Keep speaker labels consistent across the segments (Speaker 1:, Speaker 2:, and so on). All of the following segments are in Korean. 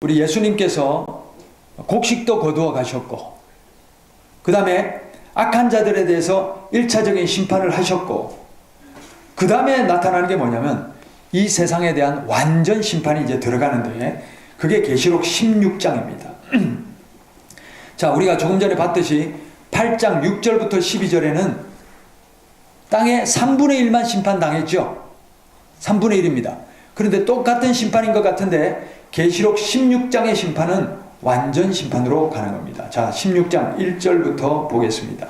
Speaker 1: 우리 예수님께서 곡식도 거두어 가셨고, 그 다음에 악한 자들에 대해서 1차적인 심판을 하셨고, 그 다음에 나타나는 게 뭐냐면 이 세상에 대한 완전 심판이 이제 들어가는데, 그게 계시록 16장입니다. 자, 우리가 조금 전에 봤듯이 8장 6절부터 12절에는 땅의 3분의 1만 심판당했죠. 3분의 1입니다. 그런데 똑같은 심판인 것 같은데 계시록 16장의 심판은 완전 심판으로 가는 겁니다. 자, 16장 1절부터 보겠습니다.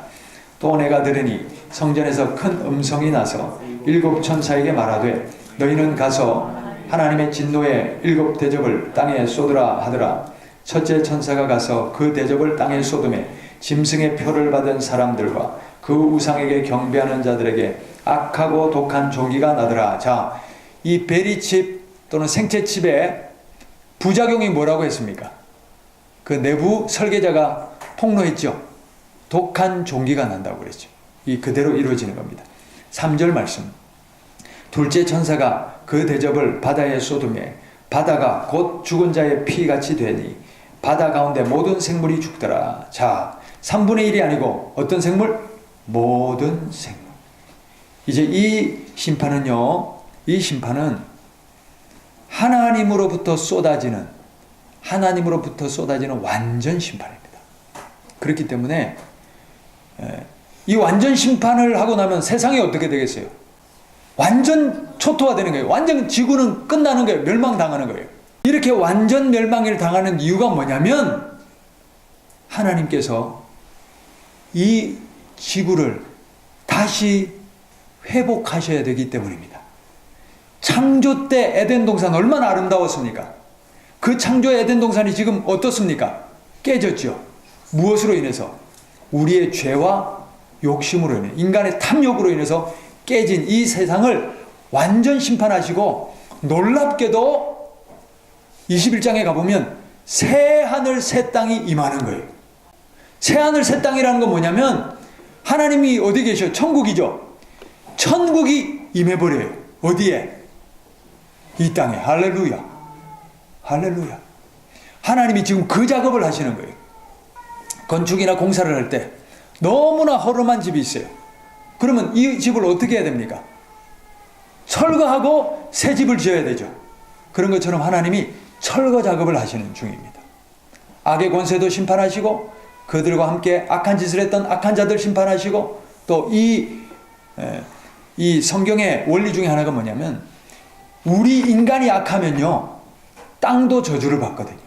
Speaker 1: 또 내가 들으니 성전에서 큰 음성이 나서 7 천사에게 말하되 너희는 가서 하나님의 진노의 7 대접을 땅에 쏟으라 하더라. 첫째 천사가 가서 그 대접을 땅에 쏟음에 짐승의 표를 받은 사람들과 그 우상에게 경배하는 자들에게 악하고 독한 종기가 나더라. 자, 이 베리칩 또는 생체칩의 부작용이 뭐라고 했습니까? 그 내부 설계자가 폭로했죠. 독한 종기가 난다고 그랬죠. 이 그대로 이루어지는 겁니다. 3절 말씀. 둘째 천사가 그 대접을 바다에 쏟음에 바다가 곧 죽은 자의 피같이 되니 바다 가운데 모든 생물이 죽더라. 자, 3분의 1이 아니고 어떤 생물? 모든 생물. 이제 이 심판은요, 이 심판은 하나님으로부터 쏟아지는 완전 심판입니다. 그렇기 때문에 이 완전 심판을 하고 나면 세상이 어떻게 되겠어요? 완전 초토화되는 거예요. 완전 지구는 끝나는 거예요. 멸망당하는 거예요. 이렇게 완전 멸망을 당하는 이유가 뭐냐면 하나님께서 이 지구를 다시 회복하셔야 되기 때문입니다. 창조 때 에덴 동산 얼마나 아름다웠습니까? 그 창조 에덴 동산이 지금 어떻습니까? 깨졌죠. 무엇으로 인해서? 우리의 죄와 욕심으로 인해, 인간의 탐욕으로 인해서 깨진 이 세상을 완전 심판하시고, 놀랍게도 21장에 가보면 새 하늘 새 땅이 임하는 거예요. 새 하늘 새 땅이라는 건 뭐냐면 하나님이 어디 계셔? 천국이죠. 천국이 임해버려요. 어디에? 이 땅에. 할렐루야. 할렐루야. 하나님이 지금 그 작업을 하시는 거예요. 건축이나 공사를 할 때 너무나 허름한 집이 있어요. 그러면 이 집을 어떻게 해야 됩니까? 철거하고 새 집을 지어야 되죠. 그런 것처럼 하나님이 철거 작업을 하시는 중입니다. 악의 권세도 심판하시고, 그들과 함께 악한 짓을 했던 악한 자들 심판하시고, 또 이 성경의 원리 중에 하나가 뭐냐면 우리 인간이 악하면요 땅도 저주를 받거든요.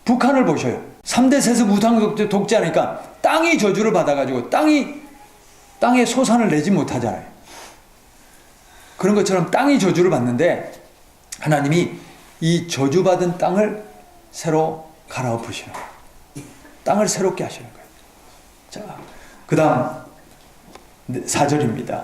Speaker 1: 북한을 보셔요. 3대 세습 우상 독재하니까 땅이 저주를 받아가지고 땅에 소산을 내지 못하잖아요. 그런 것처럼 땅이 저주를 받는데 하나님이 이 저주받은 땅을 새로 갈아엎으시는 거예요. 땅을 새롭게 하시는 거예요. 자, 그 다음 4절입니다.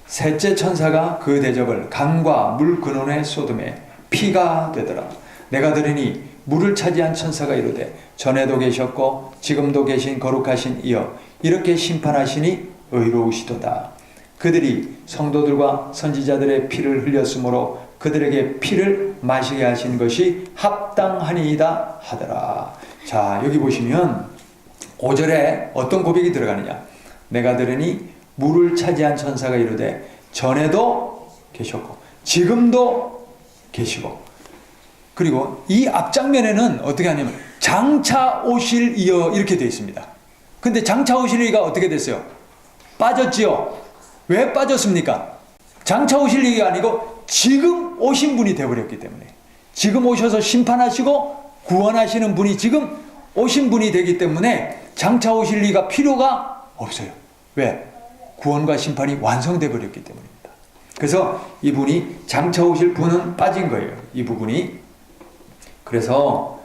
Speaker 1: 셋째 천사가 그 대접을 강과 물 근원에 쏟음에 피가 되더라. 내가 들으니 물을 차지한 천사가 이르되 전에도 계셨고 지금도 계신 거룩하신 이여 이렇게 심판하시니 의로우시도다. 그들이 성도들과 선지자들의 피를 흘렸으므로 그들에게 피를 마시게 하신 것이 합당하니이다 하더라. 자, 여기 보시면 5절에 어떤 고백이 들어가느냐. 내가 들으니 물을 차지한 천사가 이르되 전에도 계셨고 지금도 계시고, 그리고 이 앞장면에는 어떻게 하냐면 장차 오실 이여 이렇게 되어 있습니다. 근데 장차 오실 이가 어떻게 됐어요? 빠졌지요. 왜 빠졌습니까? 장차 오실 이가 아니고 지금 오신 분이 되어버렸기 때문에, 지금 오셔서 심판하시고 구원하시는 분이 지금 오신 분이 되기 때문에 장차 오실 이가 필요가 없어요. 왜? 구원과 심판이 완성되어 버렸기 때문입니다. 그래서 이분이 장차 오실 분은 빠진 거예요. 이 부분이. 그래서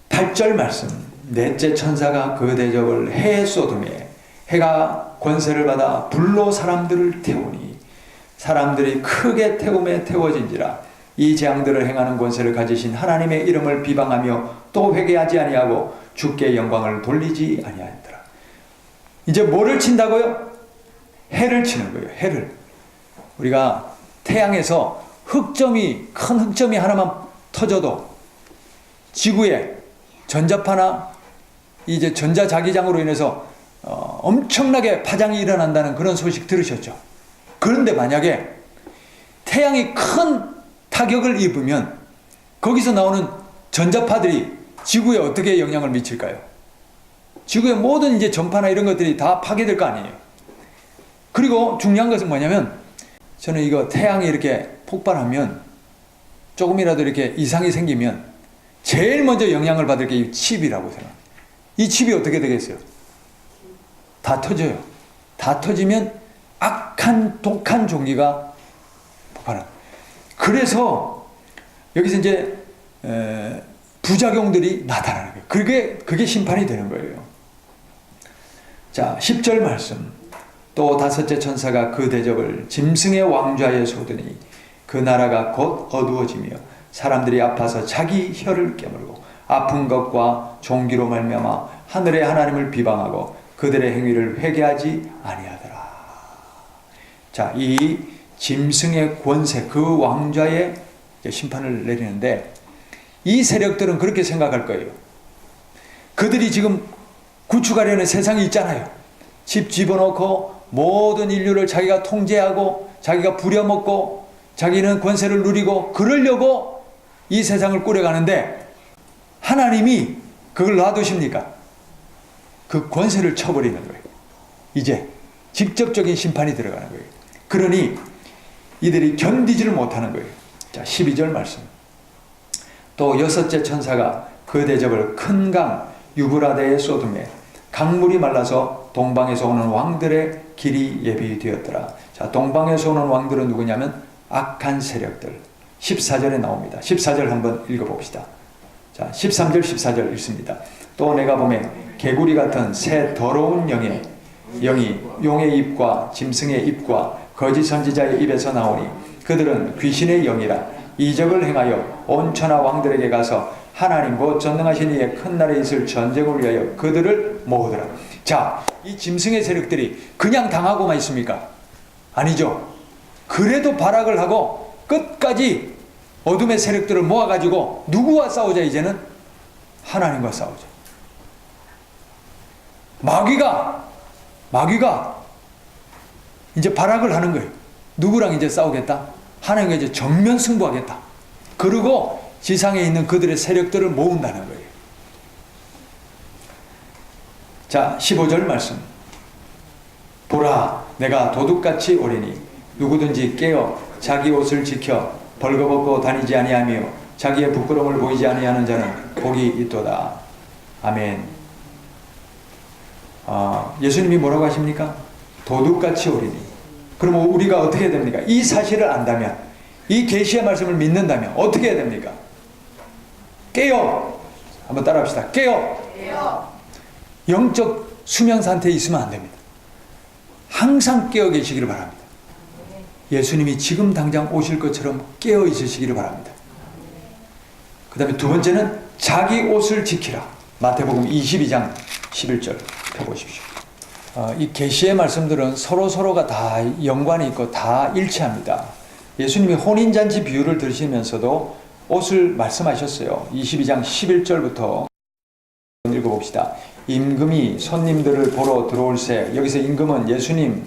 Speaker 1: 8절 말씀. 넷째 천사가 그 대접을 해에 쏟음에 해가 권세를 받아 불로 사람들을 태우니 사람들이 크게 태움에 태워진지라. 이 재앙들을 행하는 권세를 가지신 하나님의 이름을 비방하며 또 회개하지 아니하고 주께 영광을 돌리지 아니하였더라. 이제 뭐를 친다고요? 해를 치는 거예요. 해를. 우리가 태양에서 큰 흑점이 하나만 터져도 지구에 전자파나 이제 전자자기장으로 인해서 엄청나게 파장이 일어난다는 그런 소식 들으셨죠? 그런데 만약에 태양이 큰 타격을 입으면 거기서 나오는 전자파들이 지구에 어떻게 영향을 미칠까요? 지구의 모든 이제 전파나 이런 것들이 다 파괴될 거 아니에요. 그리고 중요한 것은 뭐냐면 저는 이거 태양이 이렇게 폭발하면 조금이라도 이렇게 이상이 생기면 제일 먼저 영향을 받을 게 이 칩이라고 생각합니다. 이 칩이 어떻게 되겠어요? 다 터져요. 다 터지면 악한 독한 종기가 폭발합니다. 그래서 여기서 이제 부작용들이 나타나는 거예요. 그게 심판이 되는 거예요. 자, 10절 말씀. 또 다섯째 천사가 그 대접을 짐승의 왕좌에 쏟으니 그 나라가 곧 어두워지며 사람들이 아파서 자기 혀를 깨물고 아픈 것과 종기로 말미암아 하늘의 하나님을 비방하고 그들의 행위를 회개하지 아니하더라. 자, 이 짐승의 권세, 그 왕좌에 심판을 내리는데 이 세력들은 그렇게 생각할 거예요. 그들이 지금 구축하려는 세상이 있잖아요. 집 집어넣고 모든 인류를 자기가 통제하고 자기가 부려먹고 자기는 권세를 누리고 그러려고 이 세상을 꾸려가는데 하나님이 그걸 놔두십니까? 그 권세를 쳐버리는 거예요. 이제 직접적인 심판이 들어가는 거예요. 그러니 이들이 견디지를 못하는 거예요. 자, 12절 말씀. 또 여섯째 천사가 그 대접을 큰 강 유브라데에 쏟으매 강물이 말라서 동방에서 오는 왕들의 길이 예비되었더라. 자, 동방에서 오는 왕들은 누구냐면 악한 세력들. 14절에 나옵니다. 14절 한번 읽어봅시다. 자, 13절 14절 읽습니다. 또 내가 보매 개구리 같은 새 더러운 영이 용의 입과 짐승의 입과 거짓 선지자의 입에서 나오니 그들은 귀신의 영이라 이적을 행하여 온 천하 왕들에게 가서 하나님 곧 전능하신 이의 큰 날에 있을 전쟁을 위하여 그들을 모으더라. 자, 이 짐승의 세력들이 그냥 당하고만 있습니까? 아니죠. 그래도 발악을 하고 끝까지 어둠의 세력들을 모아가지고 누구와 싸우자? 이제는 하나님과 싸우자. 마귀가 이제 발악을 하는 거예요. 누구랑 이제 싸우겠다? 하나님과 이제 정면 승부하겠다. 그리고 지상에 있는 그들의 세력들을 모은다는 거예요. 자, 15절 말씀. 보라, 내가 도둑같이 오리니 누구든지 깨어 자기 옷을 지켜 벌거벗고 다니지 아니하며 자기의 부끄러움을 보이지 아니하는 자는 복이 있도다. 아멘. 예수님이 뭐라고 하십니까? 도둑같이 오리니. 그러면 우리가 어떻게 해야 됩니까? 이 사실을 안다면, 이 계시의 말씀을 믿는다면 어떻게 해야 됩니까? 깨어. 한번 따라합시다. 깨어. 영적 수면 상태에 있으면 안 됩니다. 항상 깨어 계시기를 바랍니다. 예수님이 지금 당장 오실 것처럼 깨어 있으시기를 바랍니다. 그 다음에 두 번째는 자기 옷을 지키라. 마태복음 22장 11절 펴보십시오. 이 계시의 말씀들은 서로가 다 연관이 있고 다 일치합니다. 예수님이 혼인잔치 비유를 들으시면서도 옷을 말씀하셨어요. 22장 11절부터 읽어봅시다. 임금이 손님들을 보러 들어올새, 여기서 임금은 예수님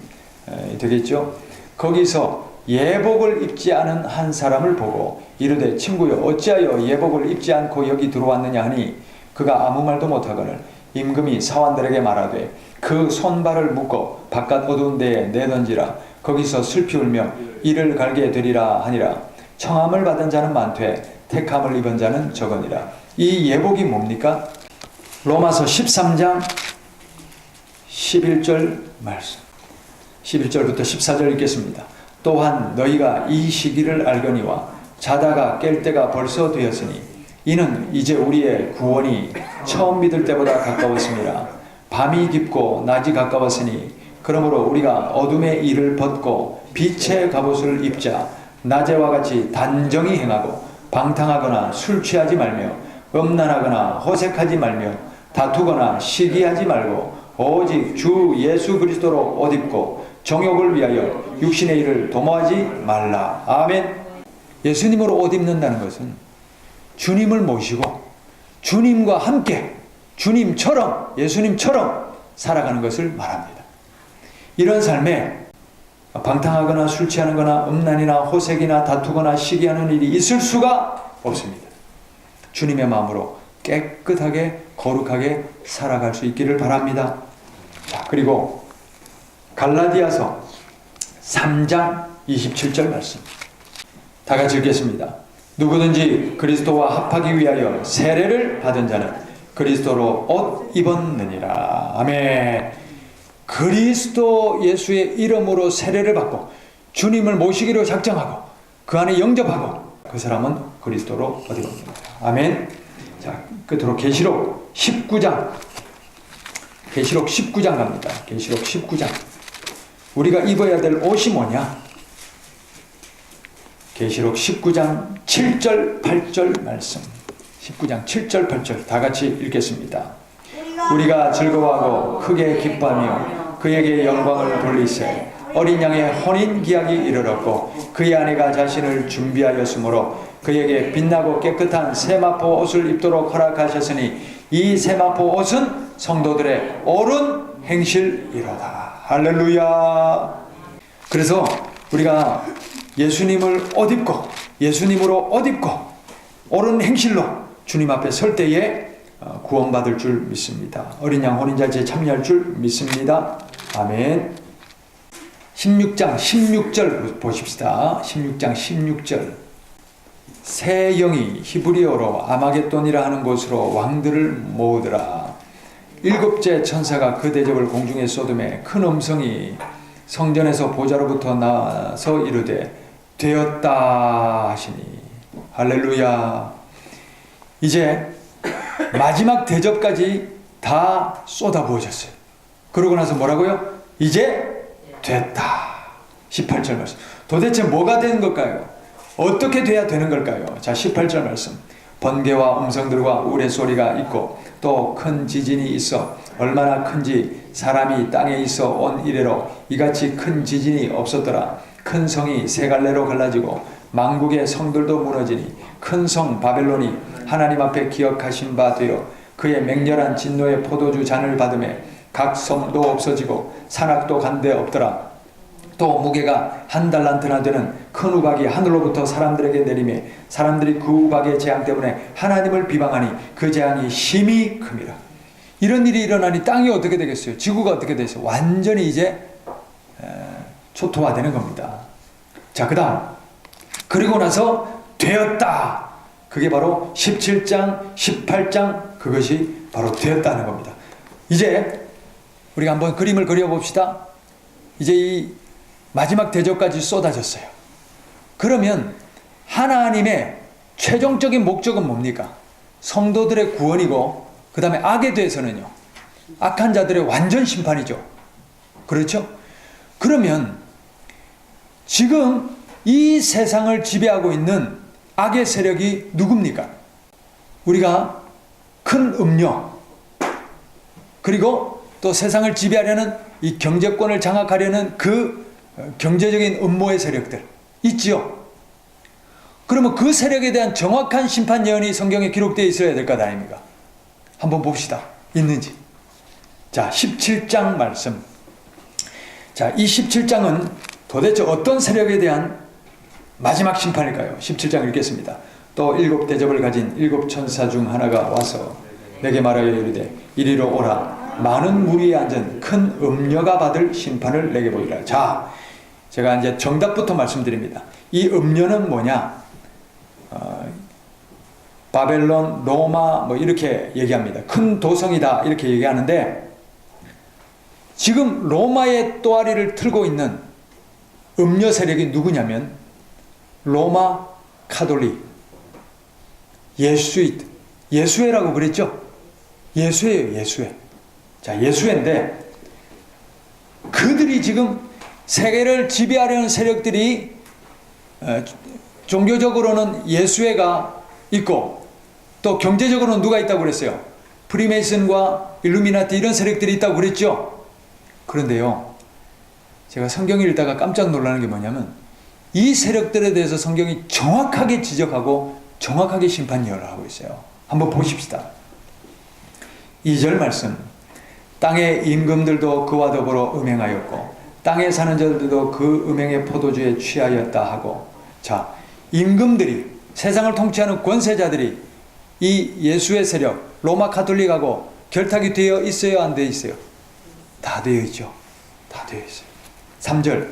Speaker 1: 되겠죠? 거기서 예복을 입지 않은 한 사람을 보고 이르되 친구여 어찌하여 예복을 입지 않고 여기 들어왔느냐 하니 그가 아무 말도 못하거늘 임금이 사환들에게 말하되 그 손발을 묶어 바깥 어두운 데에 내던지라. 거기서 슬피 울며 이를 갈게 되리라 하니라. 청함을 받은 자는 많되 택함을 입은 자는 적으니라. 이 예복이 뭡니까? 로마서 13장 11절 말씀. 11절부터 14절 읽겠습니다. 또한 너희가 이 시기를 알거니와 자다가 깰 때가 벌써 되었으니 이는 이제 우리의 구원이 처음 믿을 때보다 가까웠습니다. 밤이 깊고 낮이 가까웠으니 그러므로 우리가 어둠의 일을 벗고 빛의 갑옷을 입자. 낮에와 같이 단정히 행하고 방탕하거나 술 취하지 말며 음란하거나 호색하지 말며 다투거나 시기하지 말고 오직 주 예수 그리스도로 옷 입고 정욕을 위하여 육신의 일을 도모하지 말라. 아멘. 예수님으로 옷 입는다는 것은 주님을 모시고 주님과 함께 주님처럼 예수님처럼 살아가는 것을 말합니다. 이런 삶에 방탕하거나 술 취하는 거나 음란이나 호색이나 다투거나 시기하는 일이 있을 수가 없습니다. 주님의 마음으로 깨끗하게 거룩하게 살아갈 수 있기를 바랍니다. 자, 그리고 갈라디아서 3장 27절 말씀 다 같이 읽겠습니다. 누구든지 그리스도와 합하기 위하여 세례를 받은 자는 그리스도로 옷 입었느니라. 아멘. 그리스도 예수의 이름으로 세례를 받고 주님을 모시기로 작정하고 그 안에 영접하고 그 사람은 그리스도로 옷 입었습니다. 아멘. 자, 끝으로 계시록 19장 갑니다. 계시록 19장. 우리가 입어야 될 옷이 뭐냐? 계시록 19장 7절 8절 말씀. 19장 7절 8절 다 같이 읽겠습니다. 우리가 즐거워하고 크게 기뻐하며 그에게 영광을 돌리세. 어린 양의 혼인 기약이 이르렀고 그의 아내가 자신을 준비하였으므로 그에게 빛나고 깨끗한 세마포 옷을 입도록 허락하셨으니 이 세마포 옷은 성도들의 옳은 행실이로다. 할렐루야. 그래서 우리가 예수님을 옷 입고 예수님으로 옷 입고 옳은 행실로 주님 앞에 설 때에 구원받을 줄 믿습니다. 어린 양 혼인잔치에 참여할 줄 믿습니다. 아멘. 16장 16절 보십시다. 16장 16절. 새 영이 히브리어로 아마겟돈이라 하는 곳으로 왕들을 모으더라. 일곱째 천사가 그 대접을 공중에 쏟음에 큰 음성이 성전에서 보좌로부터 나와서 이르되 되었다 하시니. 할렐루야. 이제 마지막 대접까지 다 쏟아부어졌어요. 그러고 나서 뭐라고요? 이제 됐다. 18절 말씀. 도대체 뭐가 되는 걸까요? 어떻게 돼야 되는 걸까요? 자, 18절 말씀. 번개와 음성들과 우레소리가 있고 또 큰 지진이 있어 얼마나 큰지 사람이 땅에 있어 온 이래로 이같이 큰 지진이 없었더라. 큰 성이 세 갈래로 갈라지고 만국의 성들도 무너지니 큰 성 바벨론이 하나님 앞에 기억하신 바 되어 그의 맹렬한 진노의 포도주 잔을 받음에 각 섬도 없어지고 산악도 간데 없더라. 또 무게가 한 달란트나 되는 큰 우박이 하늘로부터 사람들에게 내리매 사람들이 그 우박의 재앙 때문에 하나님을 비방하니 그 재앙이 심히 큽니다. 이런 일이 일어나니 땅이 어떻게 되겠어요? 지구가 어떻게 되겠어요? 완전히 이제 초토화되는 겁니다. 자, 그 다음 그리고 나서 되었다. 그게 바로 17장 18장 그것이 바로 되었다는 겁니다. 이제 우리가 한번 그림을 그려봅시다. 이제 이 마지막 대접까지 쏟아졌어요. 그러면 하나님의 최종적인 목적은 뭡니까? 성도들의 구원이고 그 다음에 악에 대해서는요, 악한 자들의 완전 심판이죠. 그렇죠? 그러면 지금 이 세상을 지배하고 있는 악의 세력이 누굽니까? 우리가 큰 음료 그리고 또 세상을 지배하려는 이 경제권을 장악하려는 그 경제적인 음모의 세력들 있지요. 그러면 그 세력에 대한 정확한 심판 예언이 성경에 기록되어 있어야 될 것 아닙니까? 한번 봅시다. 있는지. 자, 17장 말씀. 자, 이 17장은 도대체 어떤 세력에 대한 마지막 심판일까요? 17장 읽겠습니다. 또 일곱 대접을 가진 일곱 천사 중 하나가 와서 내게 말하여 이르되 이리로 오라. 많은 무리에 앉은 큰 음녀가 받을 심판을 내게 보이라. 자, 제가 이제 정답부터 말씀드립니다. 이 음녀는 뭐냐? 바벨론, 로마 뭐 이렇게 얘기합니다. 큰 도성이다 이렇게 얘기하는데 지금 로마의 또아리를 틀고 있는 음녀 세력이 누구냐면 로마 카톨릭, 예수이트, 예수회라고 그랬죠? 예수회예요, 예수회. 자, 예수회인데 그들이 지금 세계를 지배하려는 세력들이 종교적으로는 예수회가 있고 또 경제적으로는 누가 있다고 그랬어요? 프리메이슨과 일루미나티 이런 세력들이 있다고 그랬죠? 그런데요, 제가 성경을 읽다가 깜짝 놀라는 게 뭐냐면 이 세력들에 대해서 성경이 정확하게 지적하고 정확하게 심판 예언을 하고 있어요. 한번 보십시다. 2절 말씀. 땅의 임금들도 그와 더불어 음행하였고 땅에 사는 자들도 그 음행의 포도주에 취하였다 하고. 자, 임금들이, 세상을 통치하는 권세자들이 이 예수의 세력, 로마 가톨릭하고 결탁이 되어 있어요, 안 되어 있어요? 다 되어 있죠. 다 되어 있어요. 3절.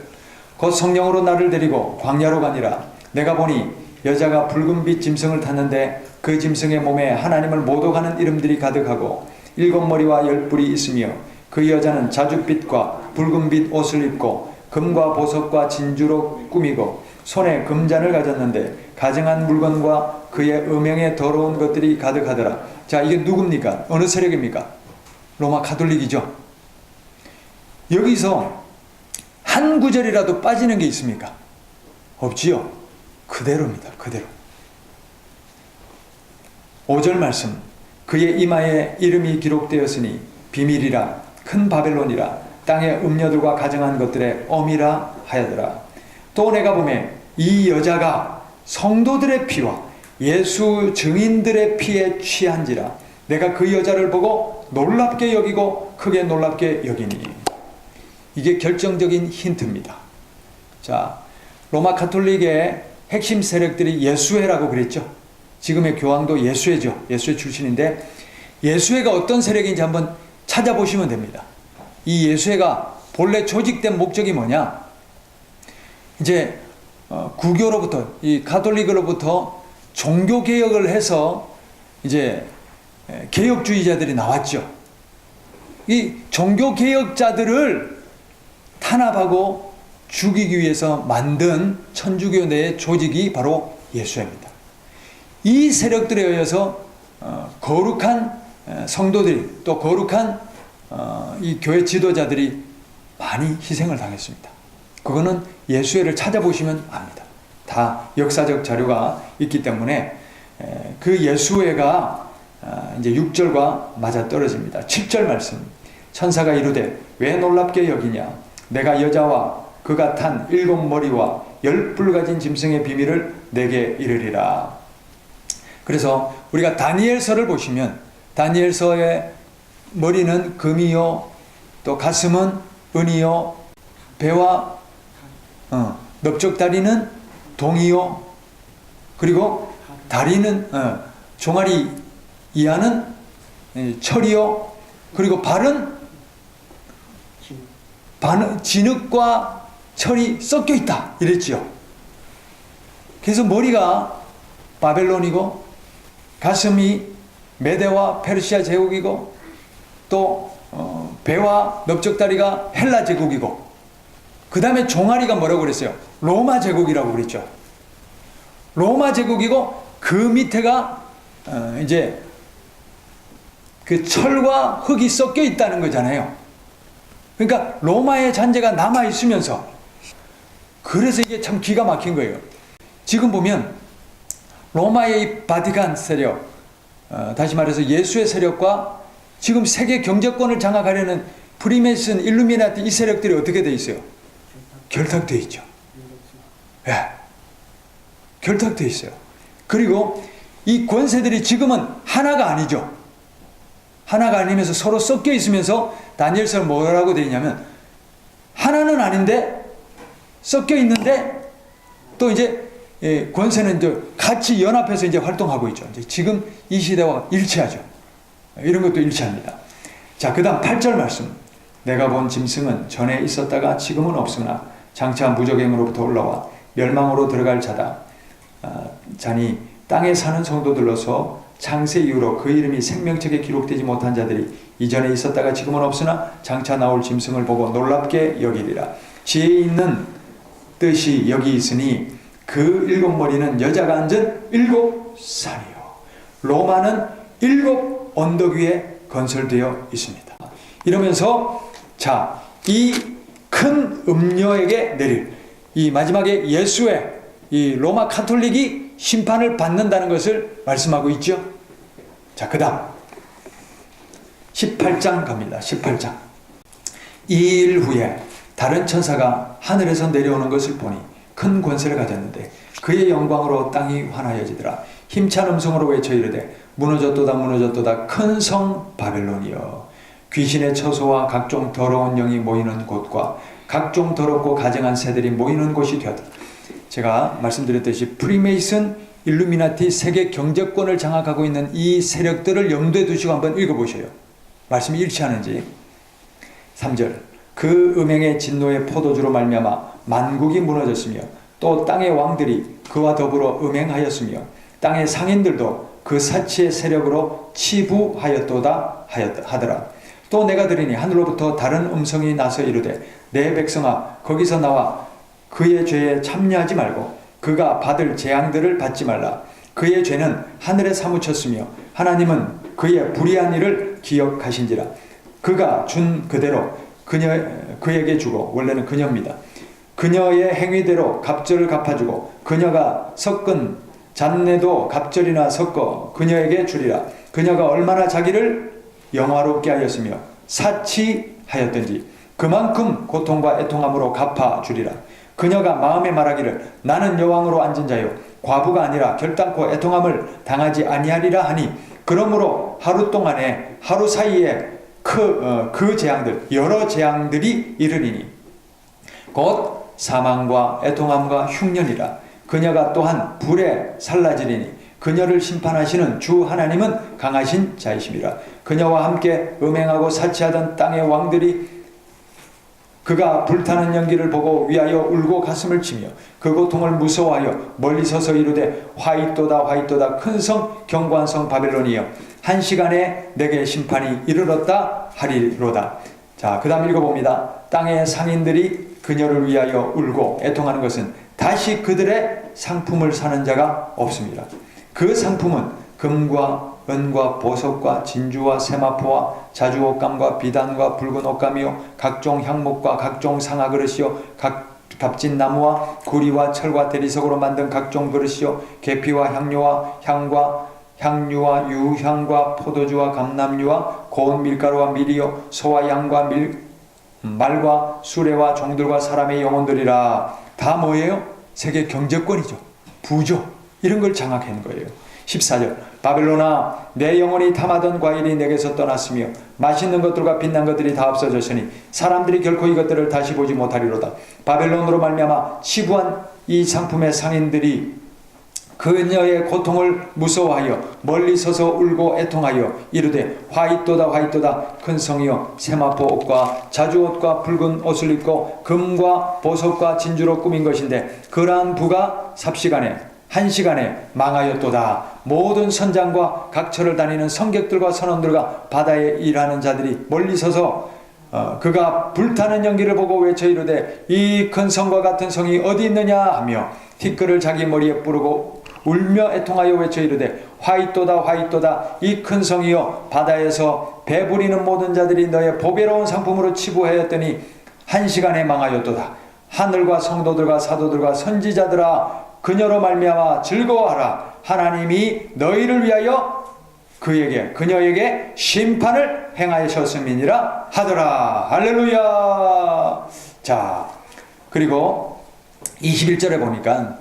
Speaker 1: 곧 성령으로 나를 데리고 광야로 가니라. 내가 보니 여자가 붉은빛 짐승을 탔는데 그 짐승의 몸에 하나님을 모독하는 이름들이 가득하고 7머리와 10뿔이 있으며 그 여자는 자줏빛과 붉은빛 옷을 입고 금과 보석과 진주로 꾸미고 손에 금잔을 가졌는데 가증한 물건과 그의 음행에 더러운 것들이 가득하더라. 자, 이게 누굽니까? 어느 세력입니까? 로마 가톨릭이죠. 여기서 한 구절이라도 빠지는 게 있습니까? 없지요. 그대로입니다. 그대로. 5절 말씀. 그의 이마에 이름이 기록되었으니 비밀이라 큰 바벨론이라 땅의 음녀들과 가증한 것들의 어미라 하여더라. 또 내가 보매 이 여자가 성도들의 피와 예수 증인들의 피에 취한지라. 내가 그 여자를 보고 놀랍게 여기고 크게 놀랍게 여기니. 이게 결정적인 힌트입니다. 자, 로마 가톨릭의 핵심 세력들이 예수회라고 그랬죠. 지금의 교황도 예수회죠. 예수회 출신인데 예수회가 어떤 세력인지 한번 찾아보시면 됩니다. 이 예수회가 본래 조직된 목적이 뭐냐? 이제 구교로부터, 이 가톨릭으로부터 종교 개혁을 해서 이제 개혁주의자들이 나왔죠. 이 종교 개혁자들을 탄압하고 죽이기 위해서 만든 천주교 내의 조직이 바로 예수회입니다. 이 세력들에 의해서 거룩한 성도들이, 또 거룩한 이 교회 지도자들이 많이 희생을 당했습니다. 그거는 예수회를 찾아보시면 압니다. 다 역사적 자료가 있기 때문에 그 예수회가 이제 6절과 맞아떨어집니다. 7절 말씀. 천사가 이르되 왜 놀랍게 여기냐? 내가 여자와 그가 탄 7머리와 10뿔 가진 짐승의 비밀을 내게 이르리라. 그래서 우리가 다니엘서를 보시면 다니엘서의 머리는 금이요, 또 가슴은 은이요, 배와 넓적다리는 동이요, 그리고 다리는 종아리 이하는 철이요, 그리고 발은 진흙과 철이 섞여 있다 이랬지요. 그래서 머리가 바벨론이고 가슴이 메대와 페르시아 제국이고 또 배와 넓적다리가 헬라 제국이고 그 다음에 종아리가 뭐라고 그랬어요? 로마 제국이라고 그랬죠. 로마 제국이고 그 밑에가 이제 그 철과 흙이 섞여 있다는 거잖아요. 그러니까 로마의 잔재가 남아 있으면서 그래서 이게 참 기가 막힌 거예요. 지금 보면 로마의 이 바티칸 세력, 다시 말해서 예수의 세력과 지금 세계 경제권을 장악하려는 프리메이슨, 일루미나티 이 세력들이 어떻게 돼 있어요? 결탁되어 있죠. 예. 결탁되어 있어요. 그리고 이 권세들이 지금은 하나가 아니죠. 하나가 아니면서 서로 섞여 있으면서 다니엘서는 뭐라고 되어 있냐면 하나는 아닌데 섞여 있는데 또 이제 권세는 이제 같이 연합해서 이제 활동하고 있죠. 이제 지금 이 시대와 일치하죠. 이런 것도 일치합니다. 자, 그 다음 8절 말씀. 내가 본 짐승은 전에 있었다가 지금은 없으나 장차 무적행으로부터 올라와 멸망으로 들어갈 자다. 자니 땅에 사는 성도들로서 창세 이후로 그 이름이 생명책에 기록되지 못한 자들이 이전에 있었다가 지금은 없으나 장차 나올 짐승을 보고 놀랍게 여기리라. 지혜 있는 뜻이 여기 있으니 그 7머리는 여자가 앉은 7산이요. 로마는 7 언덕 위에 건설되어 있습니다. 이러면서 자, 이 큰 음녀에게 내릴 이 마지막에 예수의 이 로마 가톨릭이 심판을 받는다는 것을 말씀하고 있죠. 자, 그 다음 18장 갑니다. 18장. 이 일 후에 다른 천사가 하늘에서 내려오는 것을 보니 큰 권세를 가졌는데 그의 영광으로 땅이 환하여지더라. 힘찬 음성으로 외쳐 이르되 무너졌도다 무너졌도다 큰 성 바벨론이여 귀신의 처소와 각종 더러운 영이 모이는 곳과 각종 더럽고 가증한 새들이 모이는 곳이 되었다. 제가 말씀드렸듯이 프리메이슨, 일루미나티 세계 경제권을 장악하고 있는 이 세력들을 염두에 두시고 한번 읽어보셔요. 말씀이 일치하는지. 3절 그 음행의 진노의 포도주로 말미암아 만국이 무너졌으며 또 땅의 왕들이 그와 더불어 음행하였으며 땅의 상인들도 그 사치의 세력으로 치부하였도다 하더라. 또 내가 들으니 하늘로부터 다른 음성이 나서 이르되 내 백성아 거기서 나와 그의 죄에 참여하지 말고 그가 받을 재앙들을 받지 말라. 그의 죄는 하늘에 사무쳤으며 하나님은 그의 불의한 일을 기억하신지라. 그가 준 그대로 그에게 주고, 원래는 그녀입니다. 그녀의 행위대로 갑절을 갚아주고 그녀가 섞은 잔내도 갑절이나 섞어 그녀에게 주리라. 그녀가 얼마나 자기를 영화롭게 하였으며 사치하였던지 그만큼 고통과 애통함으로 갚아주리라. 그녀가 마음에 말하기를 나는 여왕으로 앉은 자요 과부가 아니라 결단코 애통함을 당하지 아니하리라 하니 그러므로 하루 동안에 하루 사이에 그 재앙들 여러 재앙들이 이르리니 곧 사망과 애통함과 흉년이라. 그녀가 또한 불에 살라지리니 그녀를 심판하시는 주 하나님은 강하신 자이심이라. 그녀와 함께 음행하고 사치하던 땅의 왕들이 그가 불타는 연기를 보고 위하여 울고 가슴을 치며 그 고통을 무서워하여 멀리 서서 이르되 화이또다 화이또다 큰 성 견고한 성 바벨론이여 한 시간에 내게 심판이 이르렀다 하리로다. 자, 그 다음 읽어봅니다. 땅의 상인들이 그녀를 위하여 울고 애통하는 것은 다시 그들의 상품을 사는 자가 없습니다. 그 상품은 금과 은과 보석과 진주와 세마포와 자주 옷감과 비단과 붉은 옷감이요 각종 향목과 각종 상아 그릇이요 값진 나무와 구리와 철과 대리석으로 만든 각종 그릇이요 계피와 향료와 향유와 유향과 포도주와 감람유와 고운 밀가루와 밀이요 소와 양과 말과 수레와 종들과 사람의 영혼들이라. 다 뭐예요? 세계 경제권이죠. 부죠. 이런 걸 장악한 거예요. 14절 바벨론아 내 영혼이 탐하던 과일이 내게서 떠났으며 맛있는 것들과 빛난 것들이 다 없어졌으니 사람들이 결코 이것들을 다시 보지 못하리로다. 바벨론으로 말미암아 치부한 이 상품의 상인들이 그녀의 고통을 무서워하여 멀리 서서 울고 애통하여 이르되 화이또다 화이또다 큰 성이여 세마포 옷과 자주 옷과 붉은 옷을 입고 금과 보석과 진주로 꾸민 것인데 그러한 부가 삽시간에 한 시간에 망하였도다. 모든 선장과 각처를 다니는 성객들과 선원들과 바다에 일하는 자들이 멀리 서서 그가 불타는 연기를 보고 외쳐 이르되 이 큰 성과 같은 성이 어디 있느냐 하며 티끌을 자기 머리에 뿌르고 울며 애통하여 외쳐 이르되 화이또다 화이또다 이 큰 성이여 바다에서 배부리는 모든 자들이 너의 보배로운 상품으로 치부하였더니 한 시간에 망하였도다. 하늘과 성도들과 사도들과 선지자들아 그녀로 말미암아 즐거워하라. 하나님이 너희를 위하여 그녀에게 심판을 행하셨음이니라 하더라. 할렐루야. 자, 그리고 21절에 보니까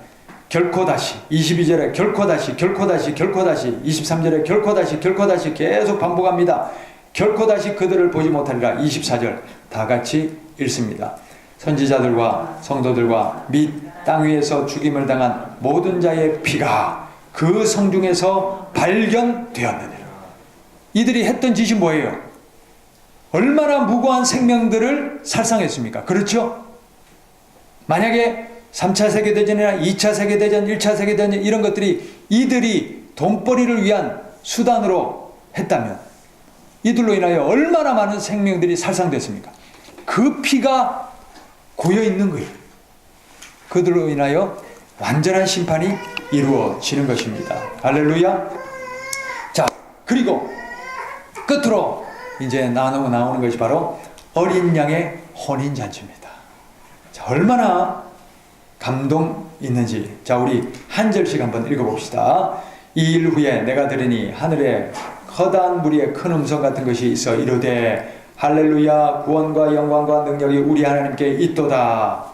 Speaker 1: 결코 다시, 22절에 결코 다시, 결코 다시, 결코 다시, 23절에 결코 다시, 결코 다시 계속 반복합니다. 결코 다시 그들을 보지 못하리라. 24절 다 같이 읽습니다. 선지자들과 성도들과 및 땅 위에서 죽임을 당한 모든 자의 피가 그 성중에서 발견되었느니라. 이들이 했던 짓이 뭐예요? 얼마나 무고한 생명들을 살상했습니까? 그렇죠? 만약에 3차 세계대전이나 2차 세계대전, 1차 세계대전 이런 것들이 이들이 돈벌이를 위한 수단으로 했다면 이들로 인하여 얼마나 많은 생명들이 살상됐습니까? 그 피가 고여 있는 거예요. 그들로 인하여 완전한 심판이 이루어지는 것입니다. 할렐루야. 자, 그리고 끝으로 이제 나오는 것이 바로 어린 양의 혼인잔치입니다. 자, 얼마나 감동 있는지. 자, 우리 한 절씩 한번 읽어봅시다. 이 일 후에 내가 들으니 하늘에 허다한 무리의 큰 음성 같은 것이 있어 이르되 할렐루야 구원과 영광과 능력이 우리 하나님께 있도다.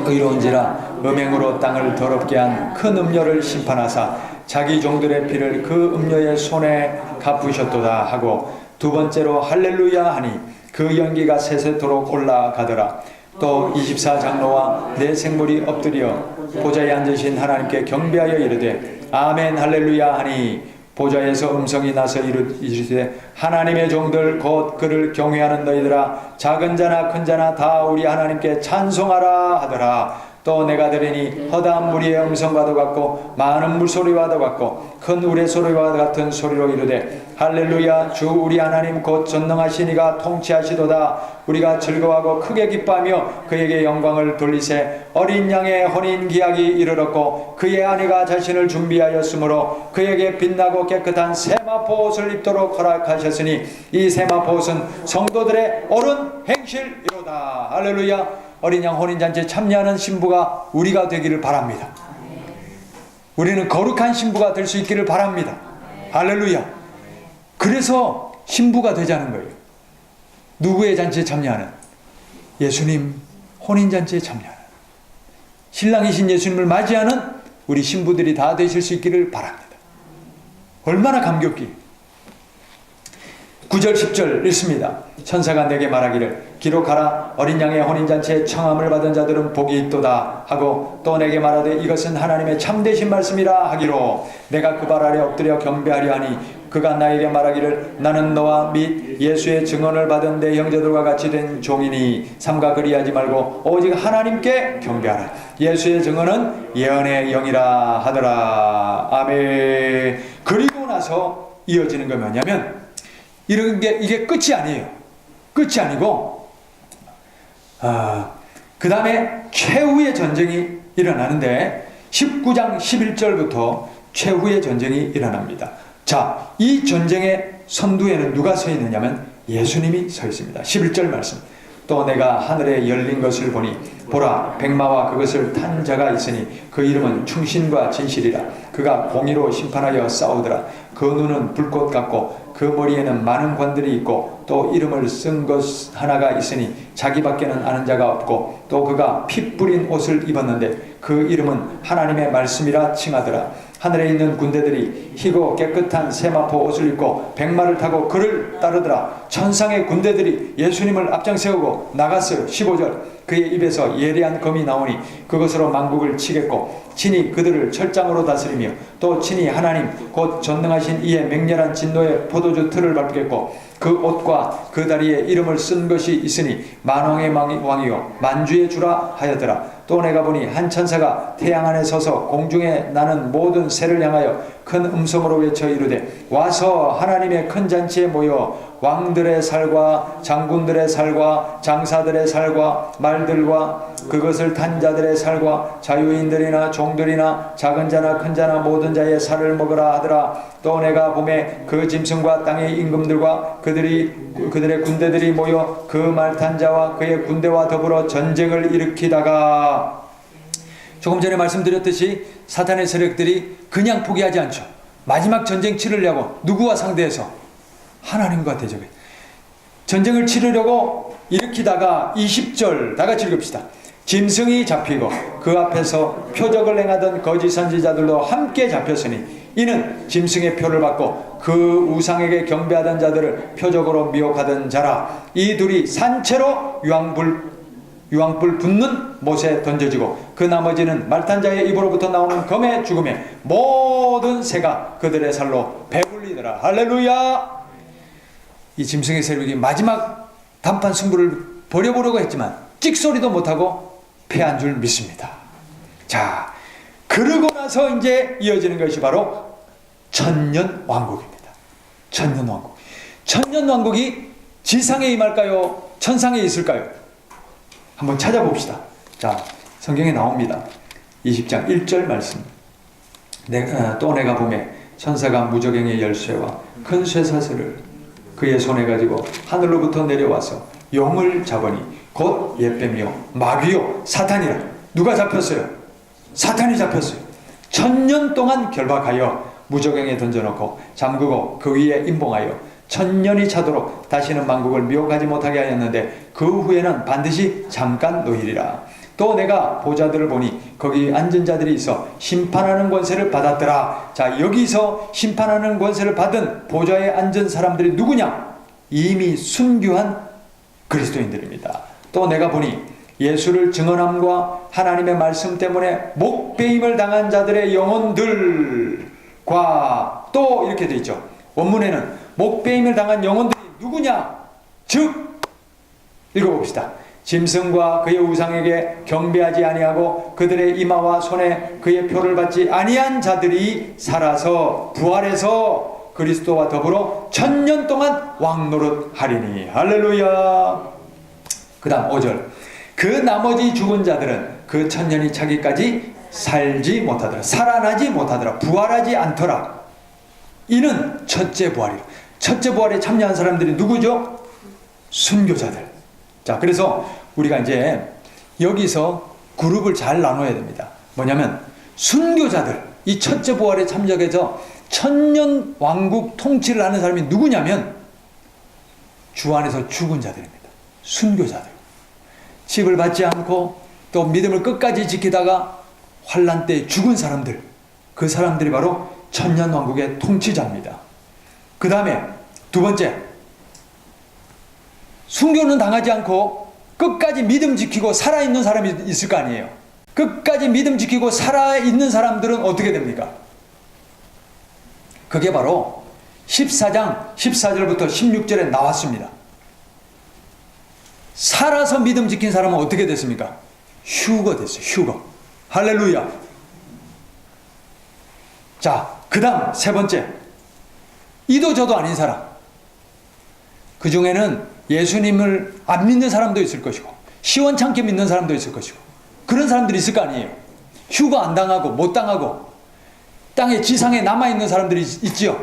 Speaker 1: 의로운지라 음행으로 땅을 더럽게 한 큰 음녀를 심판하사 자기 종들의 피를 그 음녀의 손에 갚으셨도다 하고 두 번째로 할렐루야 하니 그 연기가 세세토록 올라가더라. 또 24장로와 네 생물이 엎드려 보좌에 앉으신 하나님께 경배하여 이르되 아멘 할렐루야 하니 보좌에서 음성이 나서 이르시되 하나님의 종들 곧 그를 경외하는 너희들아 작은 자나 큰 자나 다 우리 하나님께 찬송하라 하더라. 또 내가 들으니 허다한 무리의 음성과도 같고 많은 물소리와도 같고 큰 우레소리와 같은 소리로 이르되 할렐루야 주 우리 하나님 곧 전능하신 이가 통치하시도다. 우리가 즐거워하고 크게 기뻐하며 그에게 영광을 돌리세. 어린 양의 혼인 기약이 이르렀고 그의 아내가 자신을 준비하였으므로 그에게 빛나고 깨끗한 세마포 옷을 입도록 허락하셨으니 이 세마포 옷은 성도들의 옳은 행실이로다. 할렐루야. 어린 양 혼인잔치에 참여하는 신부가 우리가 되기를 바랍니다. 우리는 거룩한 신부가 될 수 있기를 바랍니다. 할렐루야. 그래서 신부가 되자는 거예요. 누구의 잔치에 참여하는? 예수님 혼인잔치에 참여하는, 신랑이신 예수님을 맞이하는 우리 신부들이 다 되실 수 있기를 바랍니다. 얼마나 감격히 9절 10절 읽습니다. 천사가 내게 말하기를 기록하라. 어린 양의 혼인잔치에 청함을 받은 자들은 복이 있도다 하고 또 내게 말하되 이것은 하나님의 참되신 말씀이라 하기로 내가 그 발 아래 엎드려 경배하려 하니 그가 나에게 말하기를 나는 너와 및 예수의 증언을 받은 내 형제들과 같이 된 종이니 삼가 그리하지 말고 오직 하나님께 경배하라. 예수의 증언은 예언의 영이라 하더라. 아멘. 그리고 나서 이어지는 건 뭐냐면 이런 게 이게 끝이 아니에요. 끝이 아니고 그 다음에 최후의 전쟁이 일어나는데 19장 11절부터 최후의 전쟁이 일어납니다. 자, 이 전쟁의 선두에는 누가 서 있느냐면 예수님이 서 있습니다. 11절 말씀. 또 내가 하늘에 열린 것을 보니 보라 백마와 그것을 탄 자가 있으니 그 이름은 충신과 진실이라. 그가 공의로 심판하여 싸우더라. 그 눈은 불꽃 같고 그 머리에는 많은 관들이 있고 또 이름을 쓴 것 하나가 있으니 자기밖에는 아는 자가 없고 또 그가 피 뿌린 옷을 입었는데 그 이름은 하나님의 말씀이라 칭하더라. 하늘에 있는 군대들이 희고 깨끗한 세마포 옷을 입고 백마를 타고 그를 따르더라. 천상의 군대들이 예수님을 앞장세우고 나갔어요. 15절. 그의 입에서 예리한 검이 나오니 그것으로 만국을 치겠고 친히 그들을 철장으로 다스리며 또 친히 하나님 곧 전능하신 이의 맹렬한 진노의 포도주 틀을 밟겠고 그 옷과 그 다리에 이름을 쓴 것이 있으니 만왕의 왕이요 만주의 주라 하였더라. 또 내가 보니 한 천사가 태양 안에 서서 공중에 나는 모든 새를 향하여 큰 음성으로 외쳐 이르되 와서 하나님의 큰 잔치에 모여 왕들의 살과 장군들의 살과 장사들의 살과 말들과 그것을 탄 자들의 살과 자유인들이나 종들이나 작은 자나 큰 자나 모든 자의 살을 먹으라 하더라. 또 내가 봄에 그 짐승과 땅의 임금들과 그들의 군대들이 모여 그 말 탄 자와 그의 군대와 더불어 전쟁을 일으키다가 조금 전에 말씀드렸듯이 사탄의 세력들이 그냥 포기하지 않죠. 마지막 전쟁 치르려고 누구와 상대해서? 하나님과 대적해. 전쟁을 치르려고 일으키다가 20절 다 같이 읽읍시다. 짐승이 잡히고 그 앞에서 표적을 행하던 거짓 선지자들도 함께 잡혔으니 이는 짐승의 표를 받고 그 우상에게 경배하던 자들을 표적으로 미혹하던 자라. 이 둘이 산채로 유황불 붙는 못에 던져지고 그 나머지는 말탄자의 입으로부터 나오는 검의 죽음에 모든 새가 그들의 살로 배불리더라. 할렐루야. 이 짐승의 세력이 마지막 단판 승부를 벌여보려고 했지만 찍소리도 못하고 패한 줄 믿습니다. 자, 그러고 나서 이제 이어지는 것이 바로 천년 왕국입니다. 천년 왕국. 천년 왕국이 지상에 임할까요? 천상에 있을까요? 한번 찾아봅시다. 자, 성경에 나옵니다. 20장 1절 말씀. 또 내가 보매 천사가 무저갱의 열쇠와 큰 쇠사슬을 그의 손에 가지고 하늘로부터 내려와서 용을 잡으니 곧 옛뱀이요 마귀요 사탄이라. 누가 잡혔어요? 사탄이 잡혔어요. 천년 동안 결박하여 무저갱에 던져놓고 잠그고 그 위에 임봉하여 천년이 차도록 다시는 만국을 미혹하지 못하게 하였는데 그 후에는 반드시 잠깐 노일이라. 또 또 내가 보좌들을 보니 거기 앉은 자들이 있어 심판하는 권세를 받았더라. 자, 여기서 심판하는 권세를 받은 보좌에 앉은 사람들이 누구냐? 이미 순교한 그리스도인들입니다. 또 내가 보니 예수를 증언함과 하나님의 말씀 때문에 목배임을 당한 자들의 영혼들과 또 이렇게 되어 있죠. 원문에는 목배임을 당한 영혼들이 누구냐? 즉, 읽어봅시다. 짐승과 그의 우상에게 경배하지 아니하고 그들의 이마와 손에 그의 표를 받지 아니한 자들이 살아서 부활해서 그리스도와 더불어 1000년 동안 왕노릇하리니. 할렐루야. 그 다음 5절. 그 나머지 죽은 자들은 그 1000년이 차기까지 살지 못하더라. 살아나지 못하더라. 부활하지 않더라. 이는 첫째 부활이라. 첫째 부활에 참여한 사람들이 누구죠? 순교자들. 자, 그래서 우리가 이제 여기서 그룹을 잘 나눠야 됩니다. 뭐냐면 순교자들, 이 첫째 부활에 참여해서 1000년 왕국 통치를 하는 사람이 누구냐면 주 안에서 죽은 자들입니다. 순교자들. 칩을 받지 않고 또 믿음을 끝까지 지키다가 환난 때 죽은 사람들, 그 사람들이 바로 1000년 왕국의 통치자입니다. 그 다음에 두 번째, 순교는 당하지 않고 끝까지 믿음 지키고 살아있는 사람이 있을 거 아니에요. 끝까지 믿음 지키고 살아있는 사람들은 어떻게 됩니까? 그게 바로 14장 14절부터 16절에 나왔습니다. 살아서 믿음 지킨 사람은 어떻게 됐습니까? 휴거 됐어요. 휴거. 할렐루야. 자, 그 다음 세 번째, 이도 저도 아닌 사람. 그 중에는 예수님을 안 믿는 사람도 있을 것이고 시원찮게 믿는 사람도 있을 것이고 그런 사람들이 있을 거 아니에요. 휴거 안 당하고 못 당하고 땅에 지상에 남아있는 사람들이 있지요.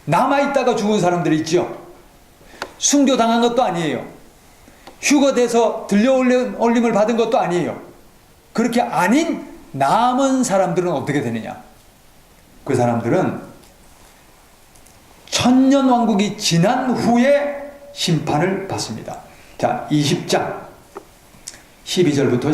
Speaker 1: 남아있다가 죽은 사람들이 있지요. 순교당한 것도 아니에요. 휴거돼서 들려올림을 받은 것도 아니에요. 그렇게 아닌 남은 사람들은 어떻게 되느냐? 그 사람들은 1000년 왕국이 지난 후에 심판을 받습니다. 자, 20장 12절부터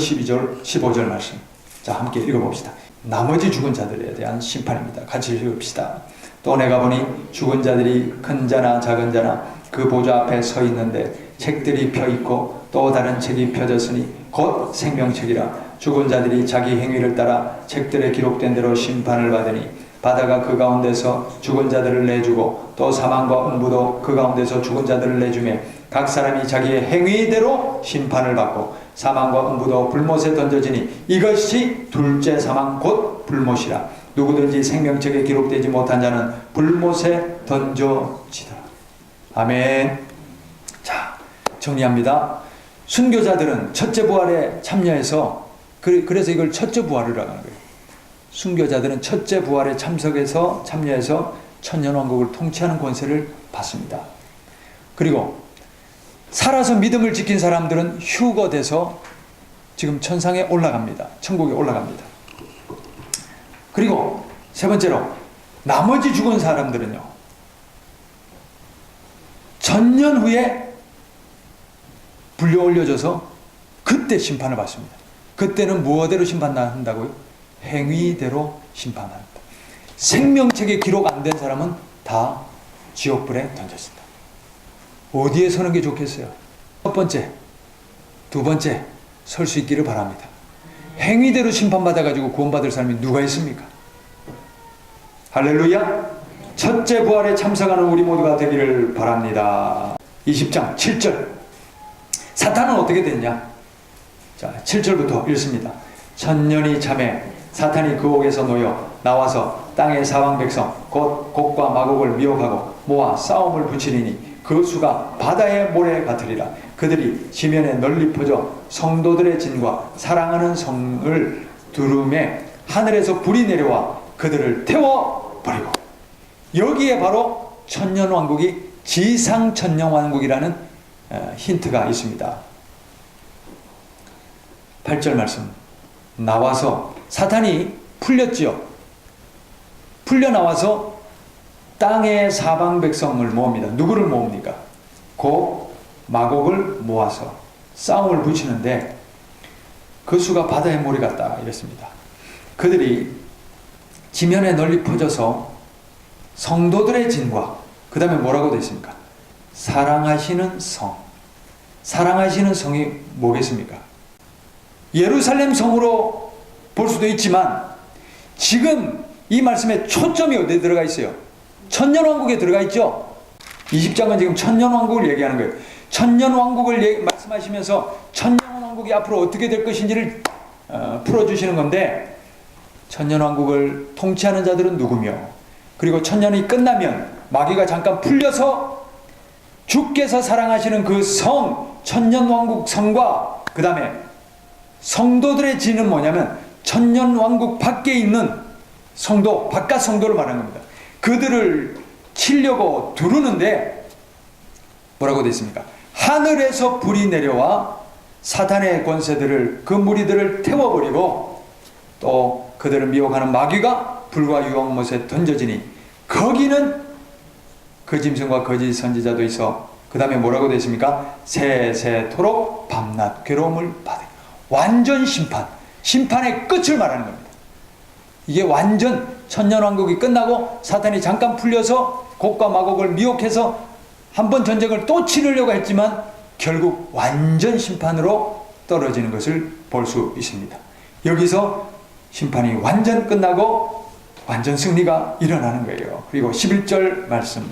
Speaker 1: 15절 말씀. 자, 함께 읽어봅시다. 나머지 죽은 자들에 대한 심판입니다. 같이 읽읍시다. 또 내가 보니 죽은 자들이 큰 자나 작은 자나 그 보좌 앞에 서 있는데 책들이 펴 있고 또 다른 책이 펴졌으니 곧 생명책이라. 죽은 자들이 자기 행위를 따라 책들에 기록된 대로 심판을 받으니 바다가 그 가운데서 죽은 자들을 내주고 또 사망과 음부도 그 가운데서 죽은 자들을 내주매 각 사람이 자기의 행위대로 심판을 받고 사망과 음부도 불못에 던져지니 이것이 둘째 사망 곧 불못이라. 누구든지 생명책에 기록되지 못한 자는 불못에 던져지더라. 아멘. 자, 정리합니다. 순교자들은 첫째 부활에 참여해서 그래서 이걸 첫째 부활이라고 하는 거예요. 순교자들은 첫째 부활에 참여해서 1000년 왕국을 통치하는 권세를 받습니다. 그리고 살아서 믿음을 지킨 사람들은 휴거돼서 지금 천상에 올라갑니다. 천국에 올라갑니다. 그리고 세 번째로 나머지 죽은 사람들은요, 1000년 후에 불려 올려져서 그때 심판을 받습니다. 그때는 무엇대로 심판한다고요? 행위대로 심판합니다. 생명책에 기록 안 된 사람은 다 지옥불에 던졌습니다. 어디에 서는 게 좋겠어요? 첫 번째, 두 번째 설 수 있기를 바랍니다. 행위대로 심판받아가지고 구원받을 사람이 누가 있습니까? 할렐루야. 첫째 부활에 참석하는 우리 모두가 되기를 바랍니다. 20장 7절. 사탄은 어떻게 됐냐? 자, 7절부터 읽습니다. 1000년이 참에 사탄이 그 옥에서 놓여 나와서 땅의 사방 백성 곧 곡과 마곡을 미혹하고 모아 싸움을 붙이리니 그 수가 바다의 모래 같으리라. 그들이 지면에 널리 퍼져 성도들의 진과 사랑하는 성을 두루매 하늘에서 불이 내려와 그들을 태워버리고. 여기에 바로 천년왕국이 지상천년왕국이라는 힌트가 있습니다. 8절 말씀. 나와서 사탄이 풀렸지요. 풀려 나와서 땅의 사방 백성을 모읍니다. 누구를 모읍니까? 곡, 마곡을 모아서 싸움을 붙이는데 그 수가 바다의 모래 같다 이랬습니다. 그들이 지면에 널리 퍼져서 성도들의 진과 그 다음에 뭐라고 되어 있습니까? 사랑하시는 성. 사랑하시는 성이 뭐겠습니까? 예루살렘 성으로 볼 수도 있지만 지금 이 말씀에 초점이 어디에 들어가 있어요? 천년왕국에 들어가 있죠? 20장은 지금 천년왕국을 얘기하는 거예요. 천년왕국을 말씀하시면서 천년왕국이 앞으로 어떻게 될 것인지를 풀어주시는 건데, 천년왕국을 통치하는 자들은 누구며, 그리고 천년이 끝나면 마귀가 잠깐 풀려서 주께서 사랑하시는 그 성, 천년왕국 성과 그 다음에 성도들의 진은 뭐냐면 천년왕국 밖에 있는 성도, 바깥 성도를 말하는 겁니다. 그들을 치려고 두르는데 뭐라고 되어 있습니까? 하늘에서 불이 내려와 사탄의 권세들을, 그 무리들을 태워버리고 또 그들을 미혹하는 마귀가 불과 유황못에 던져지니 거기는 그 짐승과 거짓 선지자도 있어. 그 다음에 뭐라고 되어 있습니까? 세세토록 밤낮 괴로움을 받으리. 완전 심판, 심판의 끝을 말하는 겁니다. 이게 완전 천년왕국이 끝나고 사탄이 잠깐 풀려서 곡과 마곡을 미혹해서 한번 전쟁을 또 치르려고 했지만 결국 완전 심판으로 떨어지는 것을 볼 수 있습니다. 여기서 심판이 완전 끝나고 완전 승리가 일어나는 거예요. 그리고 11절 말씀.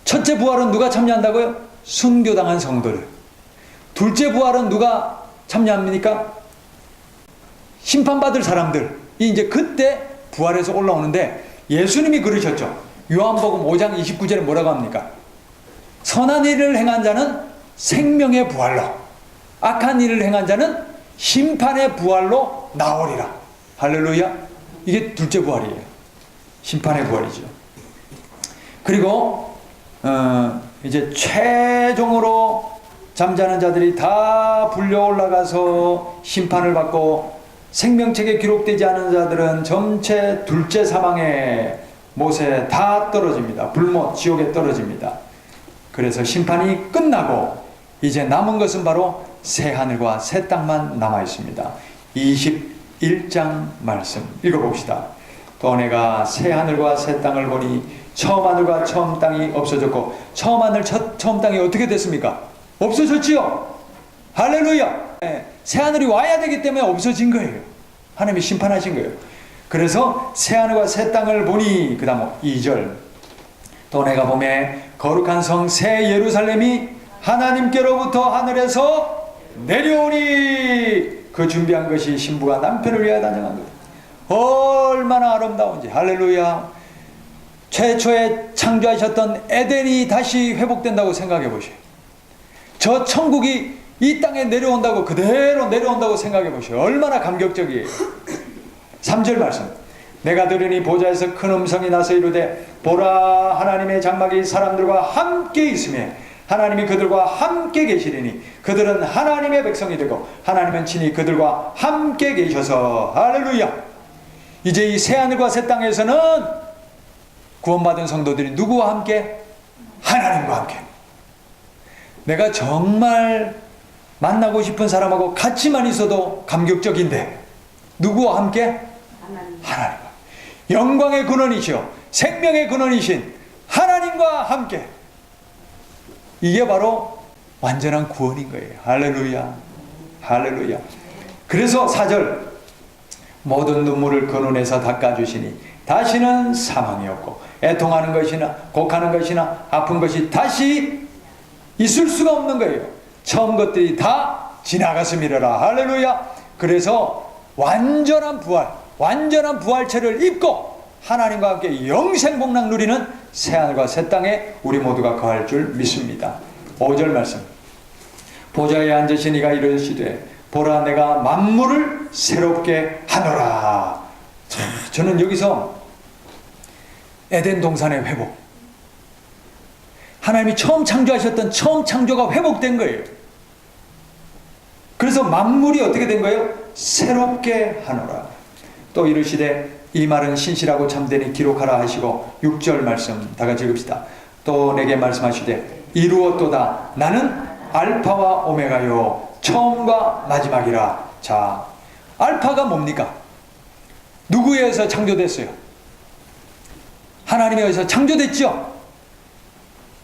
Speaker 1: 첫째 부활은 누가 참여한다고요? 순교당한 성도들. 둘째 부활은 누가 참여합니까? 심판받을 사람들이 이제 그때 부활해서 올라오는데, 예수님이 그러셨죠. 요한복음 5장 29절에 뭐라고 합니까? 선한 일을 행한 자는 생명의 부활로, 악한 일을 행한 자는 심판의 부활로 나오리라. 할렐루야. 이게 둘째 부활이에요. 심판의 부활이죠. 그리고 이제 최종으로 잠자는 자들이 다 불려 올라가서 심판을 받고, 생명책에 기록되지 않은 자들은 전체 둘째 사망의 못에 다 떨어집니다. 불못, 지옥에 떨어집니다. 그래서 심판이 끝나고 이제 남은 것은 바로 새 하늘과 새 땅만 남아 있습니다. 21장 말씀 읽어봅시다. 또 내가 새 하늘과 새 땅을 보니 처음 하늘과 처음 땅이 없어졌고, 처음 하늘 처음 땅이 어떻게 됐습니까? 없어졌지요. 할렐루야. 새 하늘이 와야 되기 때문에 없어진 거예요. 하나님이 심판하신 거예요. 그래서 새 하늘과 새 땅을 보니, 그 다음 2절, 또 내가 보매 거룩한 성 새 예루살렘이 하나님께로부터 하늘에서 내려오니, 그 준비한 것이 신부가 남편을 위하여 단정한 것. 얼마나 아름다운지. 할렐루야. 최초에 창조하셨던 에덴이 다시 회복된다고 생각해 보세요. 저 천국이 이 땅에 내려온다고, 그대로 내려온다고 생각해 보세요. 얼마나 감격적이에요. 3절 말씀. 내가 들으니 보좌에서 큰 음성이 나서 이르되, 보라, 하나님의 장막이 사람들과 함께 있으며 하나님이 그들과 함께 계시리니 그들은 하나님의 백성이 되고 하나님은 친히 그들과 함께 계셔서. 할렐루야. 이제 이 새하늘과 새 땅에서는 구원받은 성도들이 누구와 함께? 하나님과 함께. 내가 정말 만나고 싶은 사람하고 같이만 있어도 감격적인데, 누구와 함께? 하나님과. 영광의 근원이시오, 생명의 근원이신 하나님과 함께. 이게 바로 완전한 구원인 거예요. 할렐루야. 할렐루야. 그래서 4절, 모든 눈물을 그 눈에서 닦아주시니 다시는 사망이 없고 애통하는 것이나 곡하는 것이나 아픈 것이 다시 있을 수가 없는 거예요. 처음 것들이 다 지나갔음이라. 할렐루야. 그래서 완전한 부활, 완전한 부활체를 입고 하나님과 함께 영생복락 누리는 새하늘과 새 땅에 우리 모두가 거할 줄 믿습니다. 5절 말씀. 보좌에 앉으신 이가 이르시되, 보라, 내가 만물을 새롭게 하노라. 저는 여기서 에덴 동산의 회복, 하나님이 처음 창조하셨던 처음 창조가 회복된 거예요. 그래서 만물이 어떻게 된 거예요? 새롭게 하노라. 또 이르시되, 이 말은 신실하고 참되니 기록하라 하시고, 6절 말씀 다 같이 읽읍시다. 또 내게 말씀하시되, 이루었도다. 나는 알파와 오메가요 처음과 마지막이라. 자, 알파가 뭡니까? 누구에 의해서 창조됐어요? 하나님에 의해서 창조됐죠?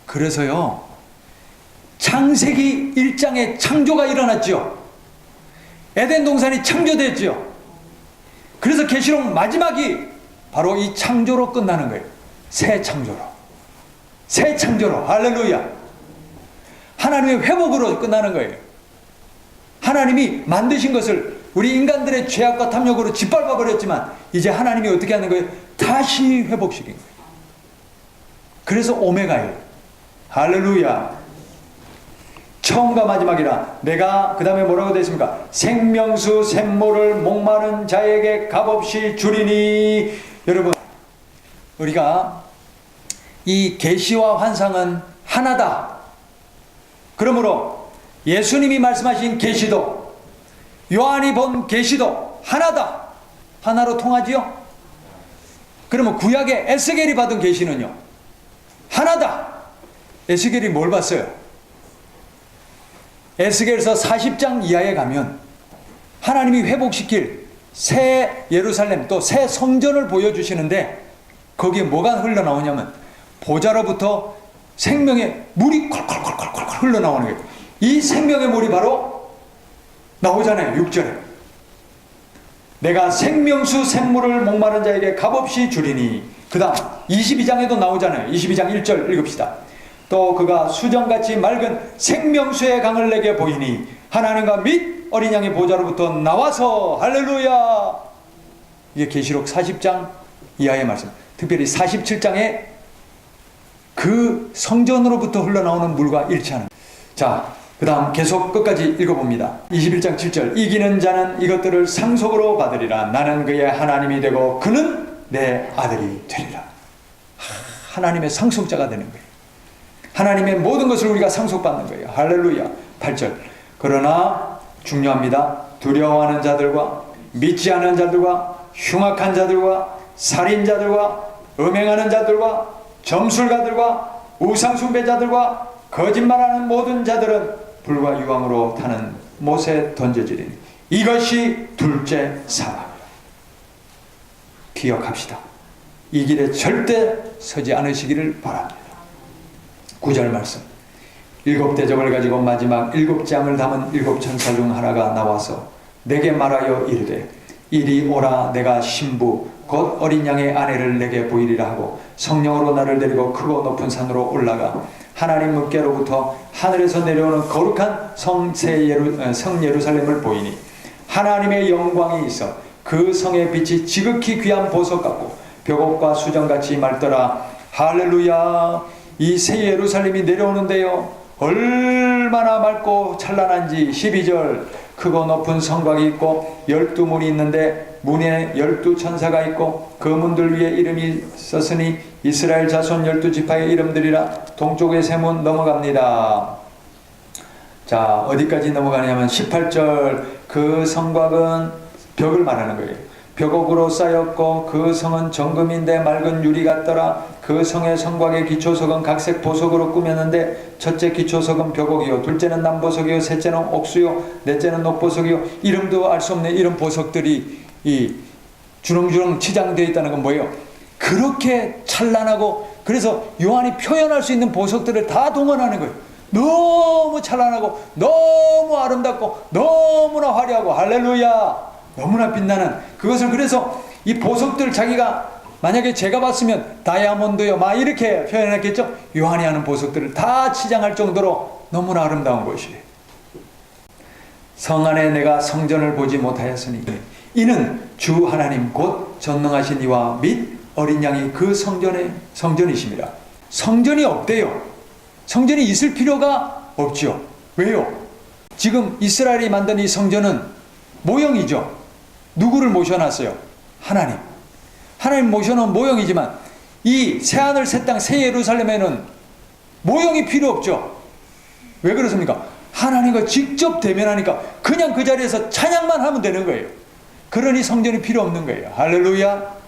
Speaker 1: 그래서요, 창세기 1장에 창조가 일어났죠. 에덴 동산이 창조됐죠. 그래서 계시록 마지막이 바로 이 창조로 끝나는 거예요. 새 창조로. 새 창조로. 할렐루야. 하나님의 회복으로 끝나는 거예요. 하나님이 만드신 것을 우리 인간들의 죄악과 탐욕으로 짓밟아 버렸지만 이제 하나님이 어떻게 하는 거예요? 다시 회복시킨 거예요. 그래서 오메가예요. 할렐루야. 처음과 마지막이라. 내가 그 다음에 뭐라고 되어 있습니까? 생명수 샘물을 목마른 자에게 값없이 주리니. 여러분, 우리가 이 계시와 환상은 하나다. 그러므로 예수님이 말씀하신 계시도, 요한이 본 계시도 하나다. 하나로 통하지요? 그러면 구약의 에스겔이 받은 계시는요? 하나다. 에스겔이 뭘 봤어요? 에스겔서 40장 이하에 가면 하나님이 회복시킬 새 예루살렘, 또 새 성전을 보여주시는데 거기에 뭐가 흘러나오냐면 보좌로부터 생명의 물이 콜콜콜콜콜 흘러나오는 거예요. 이 생명의 물이 바로 나오잖아요. 6절에 내가 생명수 샘물을 목마른 자에게 값없이 주리니. 그 다음 22장에도 나오잖아요. 22장 1절 읽읍시다. 또 그가 수정같이 맑은 생명수의 강을 내게 보이니 하나님과 및 어린 양의 보좌로부터 나와서. 할렐루야. 이게 계시록 40장 이하의 말씀. 특별히 47장에 그 성전으로부터 흘러나오는 물과 일치하는. 자, 그 다음 계속 끝까지 읽어봅니다. 21장 7절 이기는 자는 이것들을 상속으로 받으리라. 나는 그의 하나님이 되고 그는 내 아들이 되리라. 하나님의 상속자가 되는 거예요. 하나님의 모든 것을 우리가 상속받는 거예요. 할렐루야. 8절 그러나 중요합니다. 두려워하는 자들과 믿지 않는 자들과 흉악한 자들과 살인자들과 음행하는 자들과 점술가들과 우상숭배자들과 거짓말하는 모든 자들은 불과 유황으로 타는 못에 던져지리니 이것이 둘째 사망이라. 기억합시다. 이 길에 절대 서지 않으시기를 바랍니다. 9절 말씀. 7대접을 가지고 마지막 7장을 담은 7천사 중 하나가 나와서 내게 말하여 이르되 이리 오라. 내가 신부 곧 어린 양의 아내를 내게 보이리라 하고 성령으로 나를 데리고 크고 높은 산으로 올라가 하나님 께로부터 하늘에서 내려오는 거룩한 성 예루살렘을 보이니 하나님의 영광이 있어 그 성의 빛이 지극히 귀한 보석 같고 벽옥과 수정같이 맑더라. 할렐루야. 이 새 예루살렘이 내려오는데요, 얼마나 맑고 찬란한지. 12절 크고 높은 성곽이 있고 12문이 있는데 문에 12천사가 있고 그 문들 위에 이름이 썼으니 이스라엘 자손 12지파의 이름들이라. 동쪽의 세 문 넘어갑니다. 자, 어디까지 넘어가냐면 18절 그 성곽은 벽을 말하는 거예요. 벽옥으로 쌓였고 그 성은 정금인데 맑은 유리 같더라. 그 성의 성곽의 기초석은 각색 보석으로 꾸몄는데 첫째 기초석은 벽옥이요, 둘째는 남보석이요, 셋째는 옥수요, 넷째는 녹보석이요. 이름도 알 수 없는 이런 보석들이 이 주렁주렁 치장되어 있다는 건 뭐예요? 그렇게 찬란하고, 그래서 요한이 표현할 수 있는 보석들을 다 동원하는 거예요. 너무 찬란하고 너무 아름답고 너무나 화려하고 할렐루야, 너무나 빛나는 그것을. 그래서 이 보석들 자기가 만약에 제가 봤으면 다이아몬드요 막 이렇게 표현했겠죠. 요한이 하는 보석들을 다 치장할 정도로 너무나 아름다운 것이에요. 성 안에 내가 성전을 보지 못하였으니 이는 주 하나님 곧 전능하신 이와 및 어린 양이 그 성전이십니다. 성전이 없대요. 성전이 있을 필요가 없죠. 왜요? 지금 이스라엘이 만든 이 성전은 모형이죠. 누구를 모셔놨어요? 하나님. 하나님 모셔놓은 모형이지만 이 새하늘 새 땅 새 예루살렘에는 모형이 필요 없죠. 왜 그렇습니까? 하나님과 직접 대면하니까 그냥 그 자리에서 찬양만 하면 되는 거예요. 그러니 성전이 필요 없는 거예요. 할렐루야.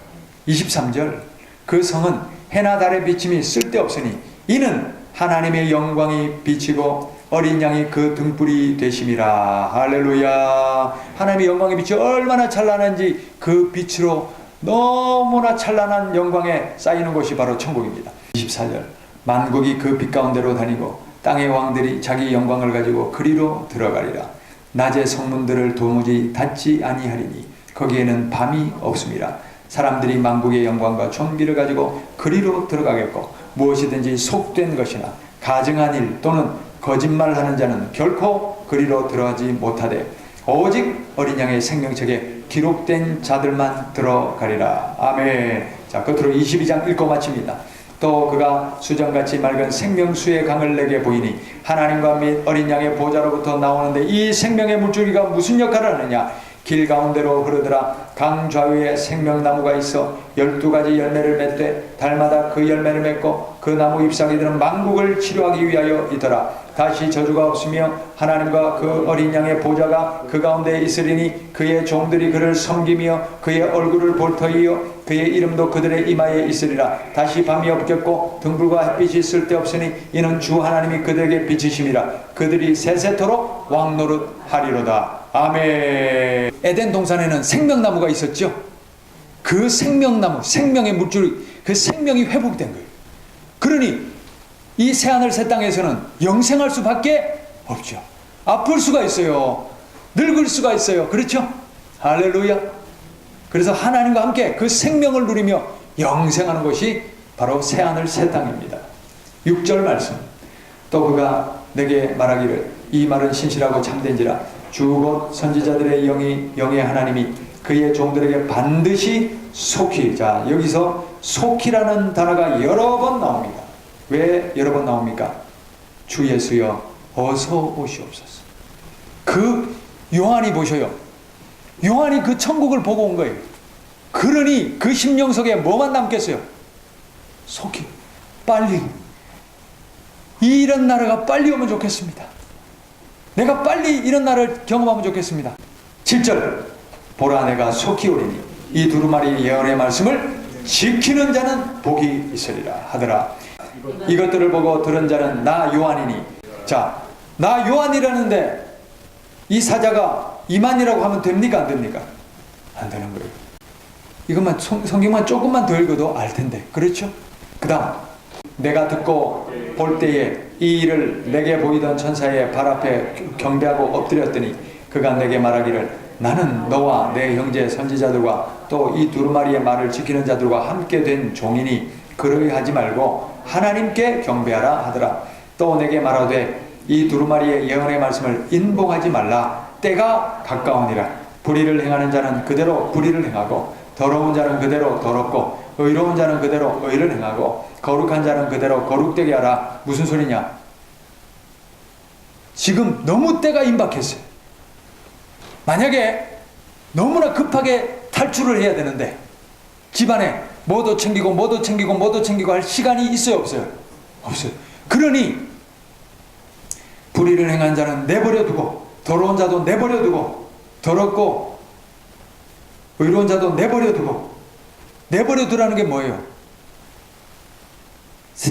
Speaker 1: 23절 그 성은 해나 달의 비침이 쓸데없으니 이는 하나님의 영광이 비치고 어린 양이 그 등불이 되심이라. 할렐루야. 하나님의 영광의 빛이 얼마나 찬란한지 그 빛으로 너무나 찬란한 영광에 쌓이는 곳이 바로 천국입니다. 24절 만국이 그 빛 가운데로 다니고 땅의 왕들이 자기 영광을 가지고 그리로 들어가리라. 낮의 성문들을 도무지 닫지 아니하리니 거기에는 밤이 없음이라. 사람들이 만국의 영광과 존귀를 가지고 그리로 들어가겠고 무엇이든지 속된 것이나 가증한 일 또는 거짓말하는 자는 결코 그리로 들어가지 못하되 오직 어린 양의 생명책에 기록된 자들만 들어가리라. 아멘. 자, 끝으로 22장 읽고 마칩니다. 또 그가 수정같이 맑은 생명수의 강을 내게 보이니 하나님과 및 어린 양의 보좌로부터 나오는데 이 생명의 물줄기가 무슨 역할을 하느냐. 길 가운데로 흐르더라. 강 좌우에 생명나무가 있어 12가지 열매를 맺되 달마다 그 열매를 맺고 그 나무 잎사귀들은 만국을 치료하기 위하여이더라. 다시 저주가 없으며 하나님과 그 어린 양의 보좌가 그 가운데 있으리니 그의 종들이 그를 섬기며 그의 얼굴을 볼 터이요 그의 이름도 그들의 이마에 있으리라. 다시 밤이 없겠고 등불과 햇빛이 쓸데없으니 이는 주 하나님이 그들에게 비치심이라. 그들이 세세토록 왕노릇 하리로다. 아멘. 에덴 동산에는 생명나무가 있었죠. 그 생명나무, 생명의 물줄, 그 생명이 회복된 거예요. 그러니 이 새하늘 새 땅에서는 영생할 수밖에 없죠. 아플 수가 있어요. 늙을 수가 있어요. 그렇죠? 할렐루야. 그래서 하나님과 함께 그 생명을 누리며 영생하는 것이 바로 새하늘 새 땅입니다. 6절 말씀. 또 그가 내게 말하기를 이 말은 신실하고 참된지라. 주 곧 선지자들의 영의 하나님이 그의 종들에게 반드시 속히. 자, 여기서 속히라는 단어가 여러 번 나옵니다. 왜 여러 번 나옵니까? 주 예수여 어서 오시옵소서. 그 요한이 보셔요. 요한이 그 천국을 보고 온 거예요. 그러니 그 심령 속에 뭐만 남겠어요? 속히, 빨리, 이런 나라가 빨리 오면 좋겠습니다. 내가 빨리 이런 날을 경험하면 좋겠습니다. 7절 보라 내가 속히 오리니 이 두루마리 예언의 말씀을 지키는 자는 복이 있으리라 하더라. 이것들을 보고 들은 자는 나 요한이니. 자, 나 요한이라는데 이 사자가 이만이라고 하면 됩니까? 안 됩니까? 안 되는 거예요. 이것만 성경만 조금만 더 읽어도 알 텐데. 그렇죠? 그 다음 내가 듣고 볼 때에 이 일을 내게 보이던 천사의 발 앞에 경배하고 엎드렸더니 그가 내게 말하기를 나는 너와 내 형제 선지자들과 또 이 두루마리의 말을 지키는 자들과 함께 된 종이니 그러하지 말고 하나님께 경배하라 하더라. 또 내게 말하되 이 두루마리의 예언의 말씀을 인봉하지 말라. 때가 가까우니라. 불의를 행하는 자는 그대로 불의를 행하고 더러운 자는 그대로 더럽고 의로운 자는 그대로 의를 행하고 거룩한 자는 그대로 거룩되게 하라. 무슨 소리냐? 지금 너무 때가 임박했어요. 만약에 너무나 급하게 탈출을 해야 되는데 집안에 뭐도 챙기고 뭐도 챙기고 뭐도 챙기고 할 시간이 있어요? 없어요? 없어요. 그러니 불의를 행한 자는 내버려 두고 더러운 자도 내버려 두고 더럽고 의로운 자도 내버려 두고. 내버려 두라는 게 뭐예요?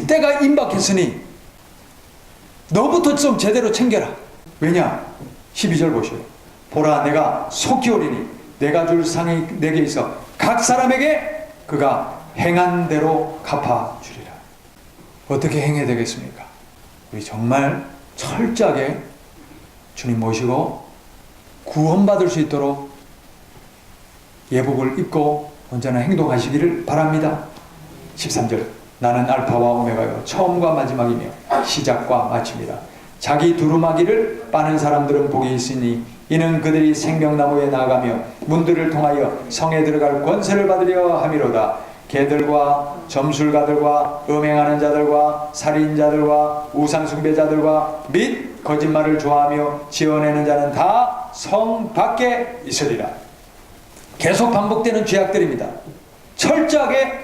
Speaker 1: 때가 임박했으니 너부터 좀 제대로 챙겨라. 왜냐? 12절 보시오. 보라 내가 속히 오리니 내가 줄 상이 내게 있어 각 사람에게 그가 행한 대로 갚아주리라. 어떻게 행해야 되겠습니까? 우리 정말 철저하게 주님 모시고 구원받을 수 있도록 예복을 입고 언제나 행동하시기를 바랍니다. 13절 나는 알파와 오메가요 처음과 마지막이며 시작과 마침이라. 자기 두루마기를 빠는 사람들은 복이 있으니 이는 그들이 생명나무에 나아가며 문들을 통하여 성에 들어갈 권세를 받으려 함이로다. 개들과 점술가들과 음행하는 자들과 살인자들과 우상숭배자들과 및 거짓말을 좋아하며 지어내는 자는 다 성 밖에 있으리라. 계속 반복되는 죄악들입니다. 철저하게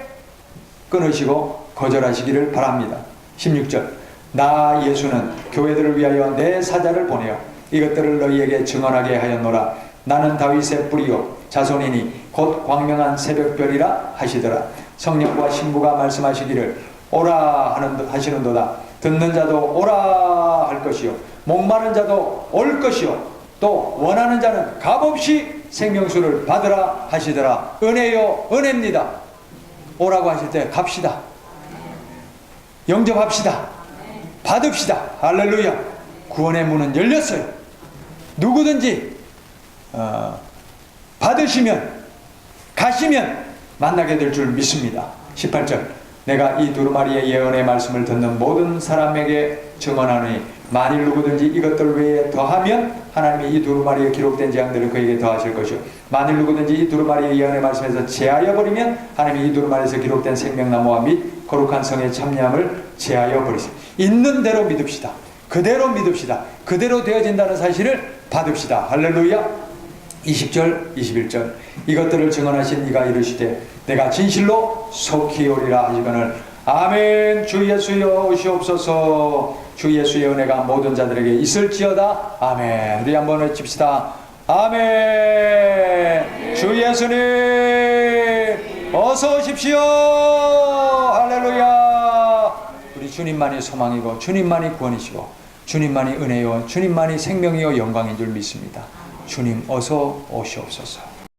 Speaker 1: 끊으시고 거절하시기를 바랍니다. 16절 나 예수는 교회들을 위하여 내 사자를 보내어 이것들을 너희에게 증언하게 하였노라. 나는 다윗의 뿌리요 자손이니 곧 광명한 새벽별이라 하시더라. 성령과 신부가 말씀하시기를 오라 하시는도다. 듣는 자도 오라 할 것이요 목마른 자도 올 것이요 또 원하는 자는 값없이 생명수를 받으라 하시더라. 은혜요 은혜입니다. 오라고 하실 때 갑시다. 영접합시다. 받읍시다. 할렐루야. 구원의 문은 열렸어요. 누구든지 받으시면 가시면 만나게 될 줄 믿습니다. 18절 내가 이 두루마리의 예언의 말씀을 듣는 모든 사람에게 증언하노니 만일 누구든지 이것들 외에 더하면 하나님이 이 두루마리에 기록된 재앙들을 그에게 더하실 것이요 만일 누구든지 이 두루마리의 예언의 말씀에서 제하여 버리면 하나님이 이 두루마리에서 기록된 생명나무와 및 거룩한 성의 참여함을 제하여 버리세요. 있는 대로 믿읍시다. 그대로 믿읍시다. 그대로 되어진다는 사실을 받읍시다. 할렐루야. 20절 21절 이것들을 증언하신 이가 이르시되 내가 진실로 속히 오리라 하시거늘 아멘. 주 예수여 오시옵소서. 주 예수의 은혜가 모든 자들에게 있을지어다. 아멘. 우리 한번 외칩시다. 아멘. 주 예수님 어서 오십시오. 할렐루야. 우리 주님만이 소망이고 주님만이 구원이시고 주님만이 은혜요 주님만이 생명이요 영광인 줄 믿습니다. 주님 어서 오시옵소서.